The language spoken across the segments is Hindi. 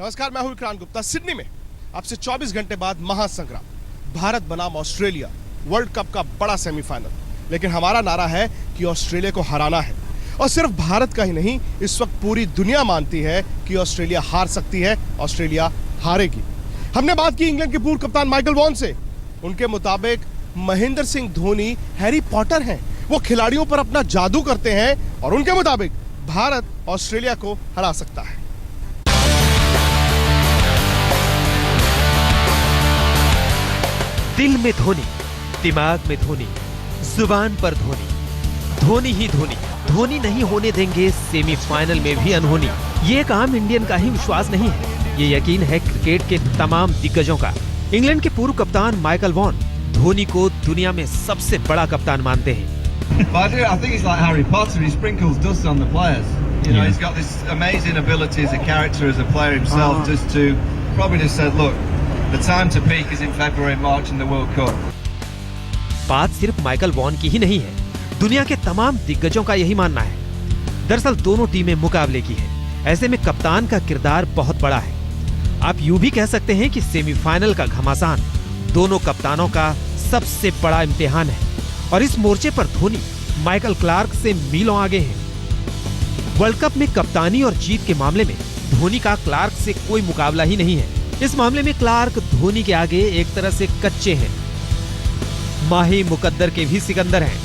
नमस्कार, मैं हूं विक्रांत गुप्ता। सिडनी में अब से 24 घंटे बाद महासंग्राम, भारत बनाम ऑस्ट्रेलिया, वर्ल्ड कप का बड़ा सेमीफाइनल। लेकिन हमारा नारा है कि ऑस्ट्रेलिया को हराना है। और सिर्फ भारत का ही नहीं, इस वक्त पूरी दुनिया मानती है कि ऑस्ट्रेलिया हार सकती है, ऑस्ट्रेलिया हारेगी। हमने बात की इंग्लैंड के पूर्व कप्तान माइकल वॉन से। उनके मुताबिक महेंद्र सिंह धोनी हैरी पॉटर हैं, वो खिलाड़ियों पर अपना जादू करते हैं और उनके मुताबिक भारत ऑस्ट्रेलिया को हरा सकता है। दिल में धोनी, दिमाग में धोनी, जुबान पर धोनी, धोनी ही धोनी। धोनी नहीं होने देंगे सेमीफाइनल में भी अनहोनी। ये एक आम इंडियन का ही विश्वास नहीं है, ये यकीन है क्रिकेट के तमाम दिग्गजों का। इंग्लैंड के पूर्व कप्तान माइकल वॉन धोनी को दुनिया में सबसे बड़ा कप्तान मानते हैं। But I think he's like Harry Potter. He sprinkles dust on the players. You know, he's got this amazing ability as a character, as a player himself, just to probably just said, look, the time to peak is in February, March in the World Cup. बात सिर्फ माइकल वॉन की ही नहीं है, दुनिया के तमाम दिग्गजों का यही मानना है। दरअसल दोनों टीमें मुकाबले की है, ऐसे में कप्तान का किरदार बहुत बड़ा है। आप यूं भी कह सकते हैं कि सेमीफाइनल का घमासान दोनों कप्तानों का सबसे बड़ा इम्तिहान है। और इस मोर्चे पर धोनी माइकल क्लार्क से मीलों आगे हैं। वर्ल्ड कप में कप्तानी और जीत के मामले में धोनी का क्लार्क से कोई मुकाबला ही नहीं है। इस मामले में क्लार्क धोनी के आगे एक तरह से कच्चे हैं। माही मुकद्दर के भी सिकंदर हैं।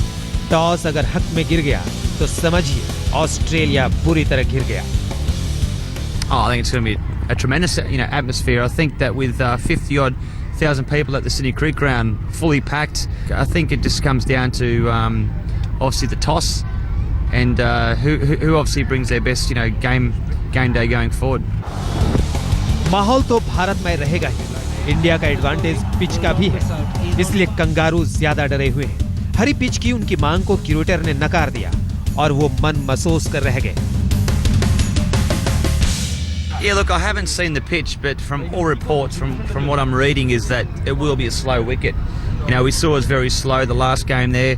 टॉस अगर हक में गिर गया तो समझिए ऑस्ट्रेलिया बुरी तरह गिर गया। I think it's going to be a tremendous, atmosphere. I think that with 50,000 people at the Sydney Cricket Ground, fully packed, I think it just comes down to obviously the toss and who obviously brings their best, game day going forward. माहौल तो भारतमय रहेगा ही। इंडिया का एडवांटेज पिच का भी है, इसलिए कंगारू ज्यादा डरे हुए हैं। हरी पिच की उनकी मांग को क्यूरेटर ने नकार दिया और वो मन महसूस कर रह गए। Yeah, look, I haven't seen the pitch, but from all reports, from what I'm reading, is that it will be a slow wicket. We saw it was very slow the last game there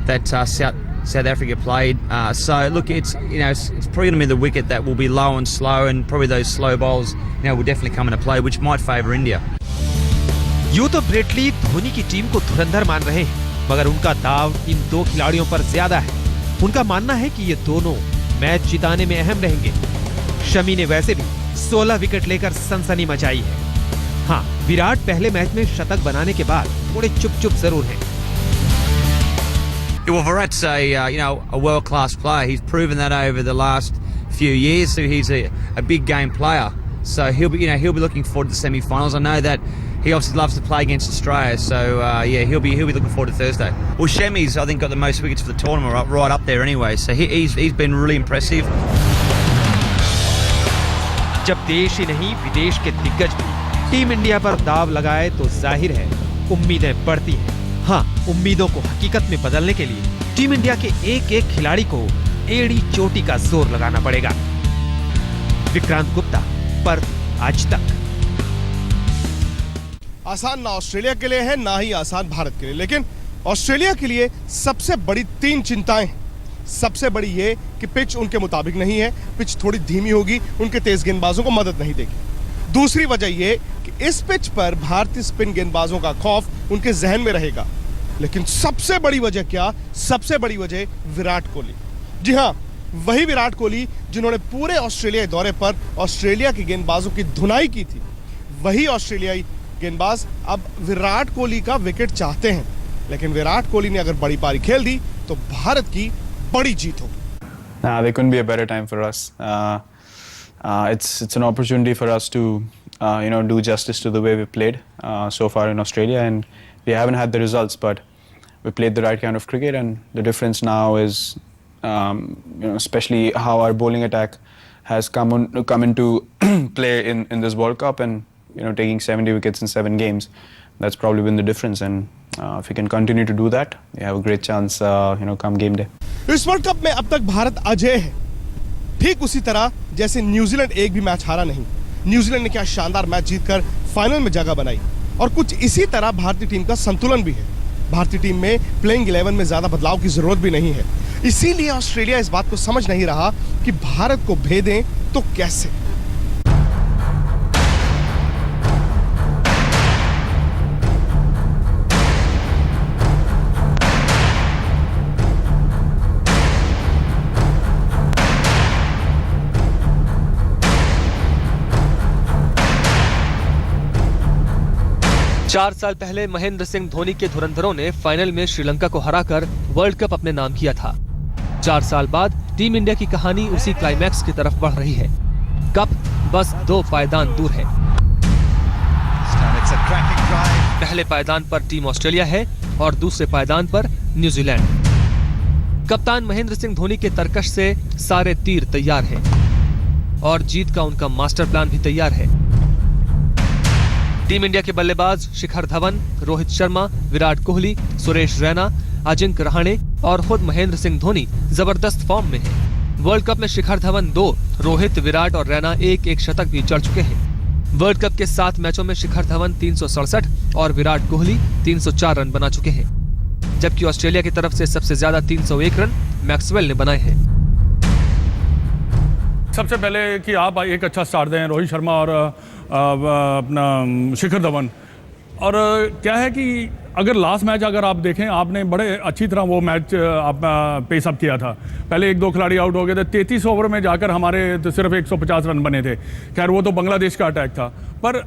that South Africa played. So look, it's probably going to be the wicket that will be low and slow, and probably those slow bowls, will definitely come into play, which might favour India. यूं तो ब्रेटली धोनी की टीम को धुरंधर मान रहे हैं, मगर उनका दाव इन दो खिलाड़ियों पर ज्यादा है। उनका मानना है कि ये दोनों मैच जिताने में अहम रहेंगे। शमी ने वैसे भी 16 विकेट लेकर सनसनी मचाई है। हाँ, विराट पहले मैच में शतक बनाने के बाद थोड़े चुप जरूर हैं। Well, Virat's a world-class player. He's proven that over the last few years. So he's a big game player. So he'll be looking forward to the semi-finals. I know that he obviously loves to play against Australia. So he'll be looking forward to Thursday. Well, Shemi's I think got the most wickets for the tournament, right up there anyway. So he's been really impressive. जब देश ही नहीं विदेश के दिग्गज भी टीम इंडिया पर दाव लगाए तो जाहिर है उम्मीदें बढ़ती हैं। हाँ, उम्मीदों को हकीकत में बदलने के लिए टीम इंडिया के एक खिलाड़ी को एड़ी चोटी का जोर लगाना पड़ेगा। विक्रांत गुप्ता, पर्थ, आज तक। आसान ना ऑस्ट्रेलिया के लिए है, ना ही आसान भारत के लिए। लेकिन ऑस्ट्रेलिया के लिए सबसे बड़ी 3 चिंताएं हैं। सबसे बड़ी ये कि पिच उनके मुताबिक नहीं है, पिच थोड़ी धीमी होगी, उनके तेज गेंदबाजों को मदद नहीं देगी। दूसरी वजह ये कि इस पिच पर भारतीय स्पिन गेंदबाजों का खौफ उनके जहन में रहेगा। लेकिन सबसे बड़ी वजह क्या? सबसे बड़ी वजह विराट कोहली। जी हां, वही विराट कोहली जिन्होंने पूरे ऑस्ट्रेलिया दौरे पर ऑस्ट्रेलिया के गेंदबाजों की धुनाई की थी। वही ऑस्ट्रेलियाई गेंदबाज अब विराट कोहली का विकेट चाहते हैं। लेकिन विराट कोहली ने अगर बड़ी पारी खेल दी तो भारत की बड़ी जीत होगी। There couldn't be a better time for us. It's an opportunity for us to do justice to the way we played so far in Australia, and we haven't had the results, but we played the right kind of cricket, and the difference now is especially how our bowling attack has come into play in this World Cup, and taking 70 wickets in 7 games. That's probably been the difference, and if we can continue to do that, we have a great chance come game day. इस वर्ल्ड कप में अब तक भारत अजेय है, ठीक उसी तरह जैसे न्यूजीलैंड एक भी मैच हारा नहीं। न्यूजीलैंड ने क्या शानदार मैच जीतकर फाइनल में जगह बनाई। और कुछ इसी तरह भारतीय टीम का संतुलन भी है। भारतीय टीम में प्लेइंग 11 में ज्यादा बदलाव की जरूरत भी नहीं है। इसीलिए ऑस्ट्रेलिया इस बात को समझ नहीं रहा कि भारत को भेदें तो कैसे। 4 साल पहले महेंद्र सिंह धोनी के धुरंधरों ने फाइनल में श्रीलंका को हराकर वर्ल्ड कप अपने नाम किया था। 4 साल बाद टीम इंडिया की कहानी उसी क्लाइमैक्स की तरफ बढ़ रही है। कप बस 2 पायदान दूर है। पहले पायदान पर टीम ऑस्ट्रेलिया है और दूसरे पायदान पर न्यूजीलैंड। कप्तान महेंद्र सिंह धोनी के तरकश से सारे तीर तैयार हैं और जीत का उनका मास्टर प्लान भी तैयार है। टीम इंडिया के बल्लेबाज शिखर धवन, रोहित शर्मा, विराट कोहली, सुरेश रैना, अजिंक्य रहाणे और खुद महेंद्र सिंह धोनी जबरदस्त फॉर्म में हैं। वर्ल्ड कप में शिखर धवन 2, रोहित, विराट और रैना 1-1 शतक भी जड़ चुके हैं। वर्ल्ड कप के 7 मैचों में शिखर धवन 367 और विराट कोहली 304 रन बना चुके हैं, जबकि ऑस्ट्रेलिया की तरफ से सबसे ज्यादा 301 रन मैक्सवेल ने बनाए हैं। सबसे पहले कि आप एक अच्छा स्टार्ट दें रोहित शर्मा और अपना शिखर धवन। और क्या है कि अगर लास्ट मैच अगर आप देखें, आपने बड़े अच्छी तरह वो मैच आप पेस अप किया था। पहले 1-2 खिलाड़ी आउट हो गए थे। 33 ओवर में जाकर हमारे तो सिर्फ 150 रन बने थे। खैर वो तो बांग्लादेश का अटैक था, पर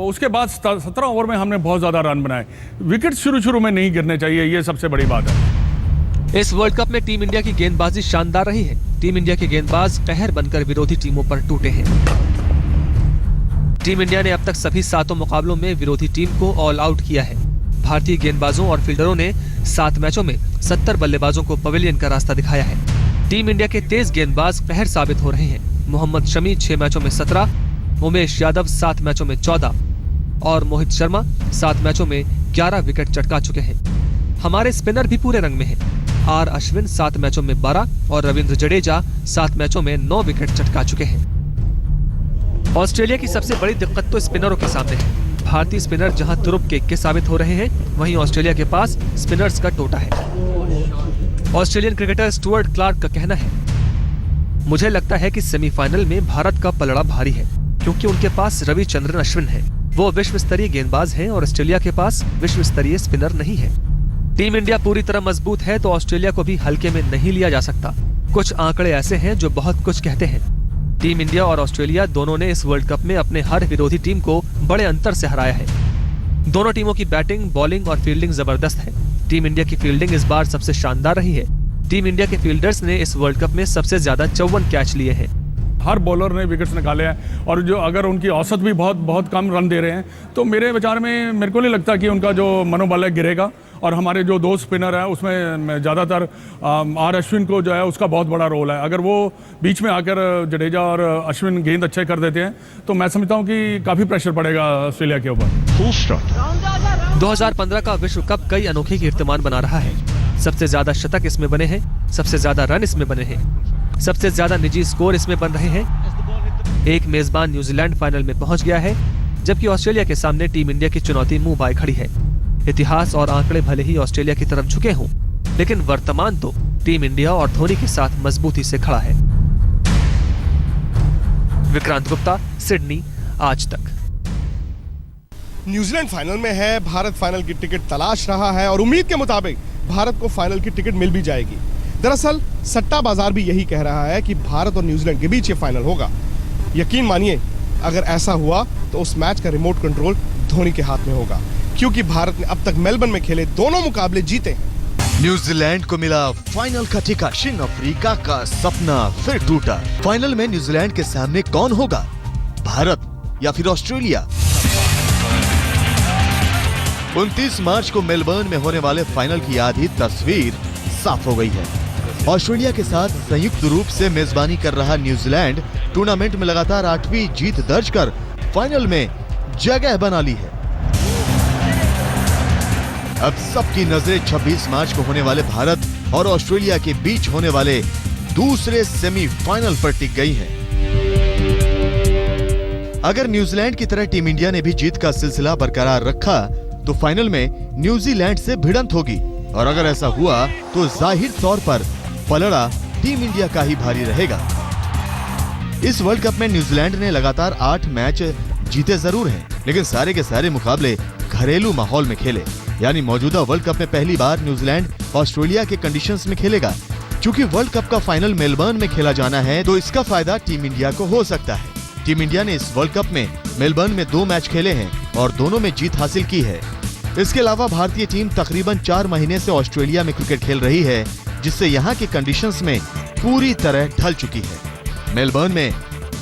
उसके बाद 17 ओवर में हमने बहुत ज़्यादा रन बनाए। विकेट शुरू में नहीं गिरने चाहिए, ये सबसे बड़ी बात है। इस वर्ल्ड कप में टीम इंडिया की गेंदबाजी शानदार रही है। टीम इंडिया के गेंदबाज कहर बनकर विरोधी टीमों पर टूटे हैं। टीम इंडिया ने अब तक सभी 7 मुकाबलों में विरोधी टीम को ऑल आउट किया है। भारतीय गेंदबाजों और फील्डरों ने 7 मैचों में 70 बल्लेबाजों को पवेलियन का रास्ता दिखाया है। टीम इंडिया के तेज गेंदबाज कहर साबित हो रहे हैं। मोहम्मद शमी 6 मैचों में 17, उमेश यादव 7 मैचों में 14 और मोहित शर्मा 7 मैचों में 11 विकेट चटका चुके हैं। हमारे स्पिनर भी पूरे रंग में हैं। आर अश्विन 7 मैचों में 12 और रविंद्र जडेजा 7 मैचों में 9 विकेट चटका चुके हैं। ऑस्ट्रेलिया की सबसे बड़ी दिक्कत तो स्पिनरों के सामने है। भारतीय स्पिनर जहां तुरुप के इक्के साबित हो रहे हैं, वहीं ऑस्ट्रेलिया के पास स्पिनर्स का टोटा है। ऑस्ट्रेलियन क्रिकेटर स्टुअर्ट क्लार्क का कहना है, मुझे लगता है कि सेमीफाइनल में भारत का पलड़ा भारी है, क्योंकि उनके पास रविचंद्रन अश्विन है। वो विश्व स्तरीय गेंदबाज हैं और ऑस्ट्रेलिया के पास विश्व स्तरीय स्पिनर नहीं है। टीम इंडिया पूरी तरह मजबूत है तो ऑस्ट्रेलिया को भी हल्के में नहीं लिया जा सकता। कुछ आंकड़े ऐसे हैं जो बहुत कुछ कहते हैं। टीम इंडिया और ऑस्ट्रेलिया दोनों ने इस वर्ल्ड कप में अपने हर विरोधी टीम को बड़े अंतर से हराया है। दोनों टीमों की बैटिंग, बॉलिंग और फील्डिंग जबरदस्त है। टीम इंडिया की फील्डिंग इस बार सबसे शानदार रही है। टीम इंडिया के फील्डर्स ने इस वर्ल्ड कप में सबसे ज्यादा 54 कैच लिए हैं। हर बॉलर ने विकेट्स निकाले हैं और जो अगर उनकी औसत भी बहुत कम रन दे रहे हैं, तो मेरे विचार में मेरे को नहीं लगता कि उनका जो मनोबल है गिरेगा। और हमारे जो 2 स्पिनर है उसमें ज़्यादातर आर अश्विन को जो है उसका बहुत बड़ा रोल है। अगर वो बीच में आकर जडेजा और अश्विन गेंद अच्छे कर देते हैं तो मैं समझता हूँ कि काफ़ी प्रेशर पड़ेगा ऑस्ट्रेलिया के ऊपर। 2015 का विश्व कप कई अनोखे कीर्तिमान बना रहा है। सबसे ज्यादा शतक इसमें बने हैं, सबसे ज्यादा रन इसमें बने हैं, सबसे ज्यादा निजी स्कोर इसमें बन रहे हैं। एक मेजबान न्यूजीलैंड फाइनल में पहुंच गया है, जबकि ऑस्ट्रेलिया के सामने टीम इंडिया की चुनौती मुंह बाय खड़ी है। इतिहास और आंकड़े भले ही ऑस्ट्रेलिया की तरफ झुके हों, लेकिन वर्तमान तो टीम इंडिया और धोनी के साथ मजबूती से खड़ा है। विक्रांत गुप्ता, सिडनी, आज तक। न्यूजीलैंड फाइनल में है, भारत फाइनल की टिकट तलाश रहा है और उम्मीद के मुताबिक भारत को फाइनल की टिकट मिल भी जाएगी। दरअसल सट्टा बाजार भी यही कह रहा है कि भारत और न्यूजीलैंड के बीच ये फाइनल होगा। यकीन मानिए, अगर ऐसा हुआ तो उस मैच का रिमोट कंट्रोल धोनी के हाथ में होगा, क्योंकि भारत ने अब तक मेलबर्न में खेले दोनों मुकाबले जीते हैं। न्यूजीलैंड को मिला फाइनल का टिकट। दक्षिण अफ्रीका का सपना फिर टूटा। फाइनल में न्यूजीलैंड के सामने कौन होगा, भारत या फिर ऑस्ट्रेलिया? 29 मार्च को मेलबर्न में होने वाले फाइनल की आधी तस्वीर साफ हो गई है। ऑस्ट्रेलिया के साथ संयुक्त रूप से मेजबानी कर रहा न्यूजीलैंड टूर्नामेंट में लगातार 8वीं जीत दर्ज कर फाइनल में जगह बना ली है। अब सबकी नजरें 26 मार्च को होने वाले भारत और ऑस्ट्रेलिया के बीच होने वाले दूसरे सेमीफाइनल पर टिक गई हैं। अगर न्यूजीलैंड की तरह टीम इंडिया ने भी जीत का सिलसिला बरकरार रखा तो फाइनल में न्यूजीलैंड से भिड़ंत होगी, और अगर ऐसा हुआ तो जाहिर तौर पर पलड़ा टीम इंडिया का ही भारी रहेगा। इस वर्ल्ड कप में न्यूजीलैंड ने लगातार 8 मैच जीते जरूर हैं, लेकिन सारे के सारे मुकाबले घरेलू माहौल में खेले। यानी मौजूदा वर्ल्ड कप में पहली बार न्यूजीलैंड ऑस्ट्रेलिया के कंडीशंस में खेलेगा। चूंकि वर्ल्ड कप का फाइनल मेलबर्न में खेला जाना है, तो इसका फायदा टीम इंडिया को हो सकता है। टीम इंडिया ने इस वर्ल्ड कप में मेलबर्न में 2 मैच खेले हैं और दोनों में जीत हासिल की है। इसके अलावा भारतीय टीम तकरीबन 4 महीने से ऑस्ट्रेलिया में क्रिकेट खेल रही है, जिससे यहाँ की कंडीशंस में पूरी तरह ढल चुकी है। मेलबर्न में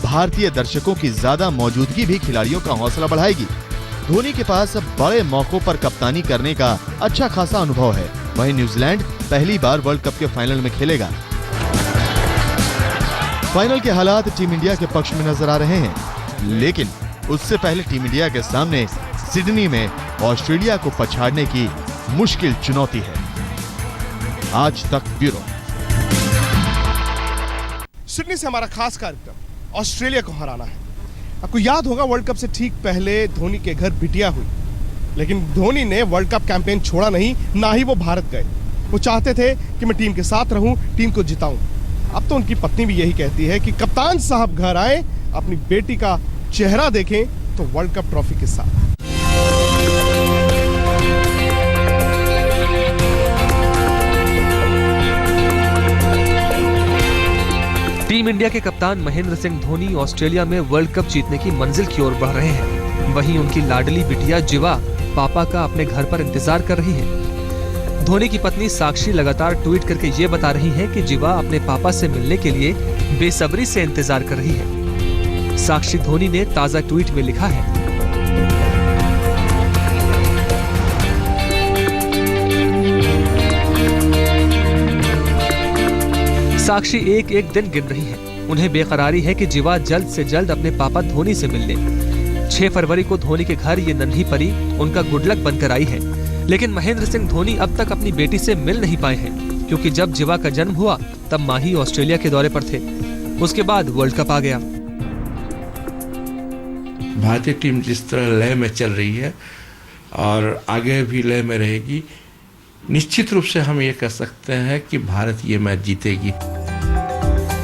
भारतीय दर्शकों की ज्यादा मौजूदगी भी खिलाड़ियों का हौसला बढ़ाएगी। धोनी के पास बड़े मौकों पर कप्तानी करने का अच्छा खासा अनुभव है। वहीं न्यूजीलैंड पहली बार वर्ल्ड कप के फाइनल में खेलेगा। फाइनल के हालात टीम इंडिया के पक्ष में नजर आ रहे हैं, लेकिन उससे पहले टीम इंडिया के सामने सिडनी में ऑस्ट्रेलिया को पछाड़ने की मुश्किल चुनौती है। आज तक ब्यूरो। सिडनी से हमारा खास कार्यक्रम ऑस्ट्रेलिया को हराना है। आपको याद होगा वर्ल्ड कप से ठीक पहले धोनी के घर बिटिया हुई, लेकिन धोनी ने वर्ल्ड कप कैंपेन छोड़ा नहीं, ना ही वो भारत गए। वो चाहते थे कि मैं टीम के साथ रहूं, टीम को जिताऊं। अब तो उनकी पत्नी भी यही कहती है कि कप्तान साहब घर आए, अपनी बेटी का चेहरा देखें तो वर्ल्ड कप ट्रॉफी के साथ। टीम इंडिया के कप्तान महेंद्र सिंह धोनी ऑस्ट्रेलिया में वर्ल्ड कप जीतने की मंजिल की ओर बढ़ रहे हैं। वहीं उनकी लाडली बिटिया जिवा पापा का अपने घर पर इंतजार कर रही है। धोनी की पत्नी साक्षी लगातार ट्वीट करके ये बता रही है कि जिवा अपने पापा से मिलने के लिए बेसब्री से इंतजार कर रही है। साक्षी धोनी ने ताजा ट्वीट में लिखा है, साक्षी एक एक दिन गिन रही है। उन्हें बेकरारी है कि जिवा जल्द से जल्द अपने पापा धोनी से मिल ले। 6 फरवरी को धोनी के घर ये नन्ही परी उनका गुड लक बनकर आई है, लेकिन महेंद्र सिंह धोनी अब तक अपनी बेटी से मिल नहीं पाए हैं, क्योंकि जब जिवा का जन्म हुआ तब मां ही ऑस्ट्रेलिया के दौरे पर थे। उसके बाद वर्ल्ड कप आ गया। भारतीय टीम जिस तरह लय में चल रही है और आगे भी लय में रहेगी, निश्चित रूप से हम ये कह सकते हैं कि भारत ये मैच जीतेगी।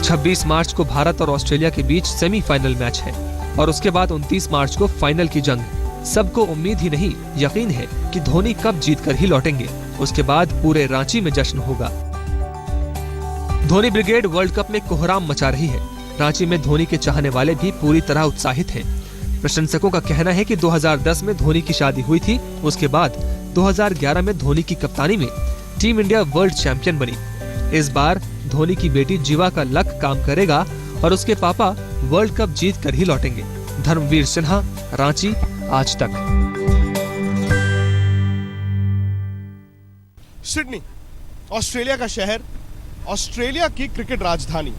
26 मार्च को भारत और ऑस्ट्रेलिया के बीच सेमीफाइनल मैच है और उसके बाद 29 मार्च को फाइनल की जंग। सबको उम्मीद ही नहीं, यकीन है कि धोनी कप जीतकर ही लौटेंगे। उसके बाद पूरे रांची में जश्न होगा। धोनी ब्रिगेड वर्ल्ड कप में कोहराम मचा रही है। रांची में धोनी के चाहने वाले भी पूरी तरह उत्साहित हैं। प्रशंसकों का कहना है कि 2010 में धोनी की शादी हुई थी, उसके बाद 2011 में धोनी की कप्तानी में टीम इंडिया वर्ल्ड चैंपियन बनी। इस बार धोनी की बेटी जिवा का लक काम करेगा और उसके पापा वर्ल्ड कप जीत कर ही लौटेंगे। धर्मवीर सिन्हा, रांची, आज तक। सिडनी ऑस्ट्रेलिया का शहर, ऑस्ट्रेलिया की क्रिकेट राजधानी,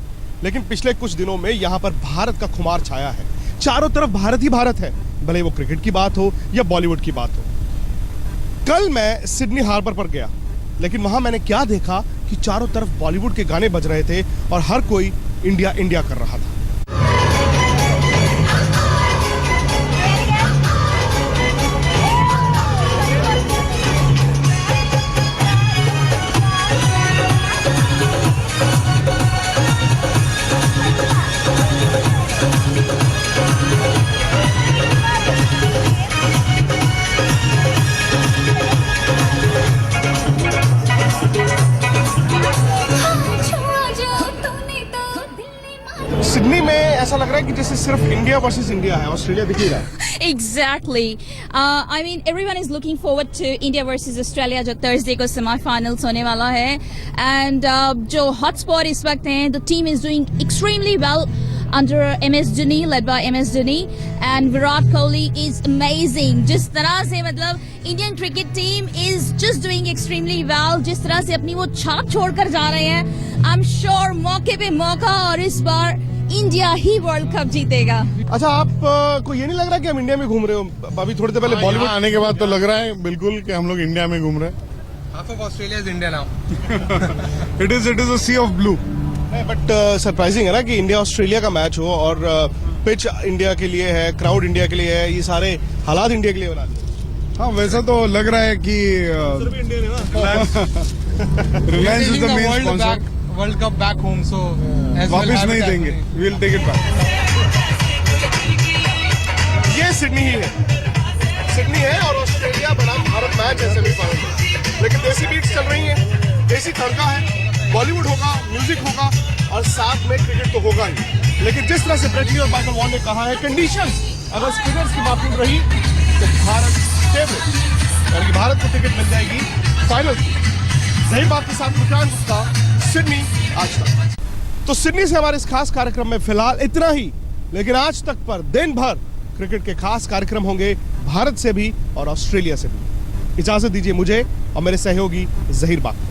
लेकिन पिछले कुछ दिनों में यहाँ पर भारत का खुमार छाया है। चारों तरफ भारत ही भारत है, भले वो क्रिकेट की बात हो या बॉलीवुड की बात हो। कल मैं सिडनी हार्बर पर गया, लेकिन वहां मैंने क्या देखा कि चारों तरफ बॉलीवुड के गाने बज रहे थे और हर कोई इंडिया इंडिया कर रहा था। सिडनी में ऐसा लग रहा है कि जैसे सिर्फ इंडिया वर्सेस इंडिया है, ऑस्ट्रेलिया दिख ही रहा है। Exactly. I mean, everyone is looking forward to India versus Australia, जो Thursday को semi-finals होने वाला है। And जो hotspot इस वक्त हैं, the team is doing extremely well under MS Dhoni, led by MS Dhoni, and Virat Kohli is amazing. जिस तरह से मतलब Indian cricket team is just doing extremely well, जिस तरह से अपनी वो छाप छोड़कर जा रहे हैं, I'm sure मौके पे मौका और इस बार इंडिया ही वर्ल्ड कप जीतेगा। अच्छा, आप को ये नहीं लग रहा कि हम इंडिया में घूम रहे हो? अभी थोड़ी देर पहले बॉलीवुड आने के बाद तो लग रहा है बिल्कुल कि हम लोग इंडिया में घूम रहे हैं। Half of Australia is India now. It is a sea of blue. But surprising है ना कि इंडिया ऑस्ट्रेलिया का मैच हो और पिच इंडिया के लिए है, क्राउड इंडिया के लिए है, ये सारे हालात इंडिया के लिए बना दिए। हाँ, वैसा तो लग रहा है कि Reliance is the main sponsor. World Cup back home, so वापस नहीं देंगे, we'll take it back. ये सिडनी ही है, सिडनी है और ऑस्ट्रेलिया बनाम भारत मैच है सेमीफाइनल में। लेकिन देसी बीट्स चल रही हैं, देसी तड़का है, बॉलीवुड होगा, म्यूजिक होगा और साथ में क्रिकेट तो होगा ही। लेकिन जिस तरह से ब्रेट ली और माइकल वॉन ने कहा है, कंडीशंस अगर स्पिनर्स की माफी रही तो भारत फेवरेट। यानी कि भारत को टिकट मिल जाएगी फाइनल की। ज़हीर बात के साथ विक्रांत गुप्ता, सिडनी आज तक। तो सिडनी से हमारे इस खास कार्यक्रम में फिलहाल इतना ही, लेकिन आज तक पर दिन भर क्रिकेट के खास कार्यक्रम होंगे भारत से भी और ऑस्ट्रेलिया से भी। इजाजत दीजिए मुझे और मेरे सहयोगी ज़हीर बाग को।